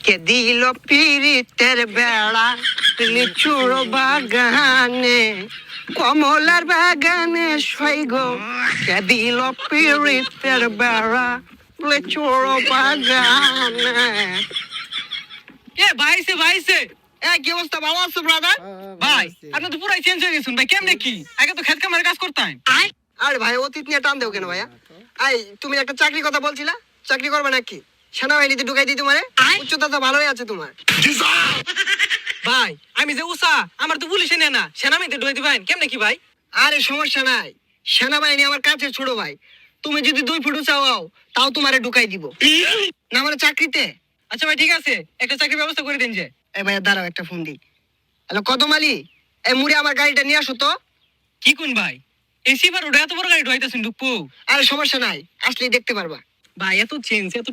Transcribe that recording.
কে দিল পিরিতের বেড়া লিচুর বাগানে, কমলার বাগানে সৈগ, কে দিল পিরিতের বেড়া লিচুর বাগানে। এ ভাইছে ভাইছে কি অবস্থা, ভালো আছো ব্রাদার? ভাই আপনি তো পুরাই চেঞ্জ হয়ে গেছেন ভাই, কেমনে কি? আগে তো খেত কামারে কাজ করতাম। আরে ভাই অতীত নিয়ে টান দেও কেন ভাইয়া? তুমি একটা চাকরির কথা বলছিলা, চাকরি করবে নাকি? সেনাবাহিনীতে ঢুকাই দিই তোমারে? উচ্চতা তো ভালোই আছে তোমার। ভাই আমি যে উষা, আমার তো পুলিশে নেয় না, সেনাবাহিনীতে ঢুকাই দিবেন কেমনে কি ভাই? আরে সমস্যা নাই, সেনাবাহিনী আমার কাছে ছোট ভাই। তুমি যদি 2 ফুট চাও তাও তোমারে ঢুকাই দিব না মানে চাকরিতে। আচ্ছা ভাই ঠিক আছে, একটা চাকরির ব্যবস্থা করে দিন যে। এই ভাইয়া দাঁড়াও, একটা ফোন দিই। হ্যালো কদম আলী, এই মুড়ে আমার গাড়িটা নিয়ে আসো তো। কি কোন ভাই, এই সিফার ওটা এত বড় গাড়ি ঢুকাইতেছেন ঢুকবো? আরে সমস্যা নাই, আসলেই দেখতে পারবা। ভাই এত চেঞ্জ এত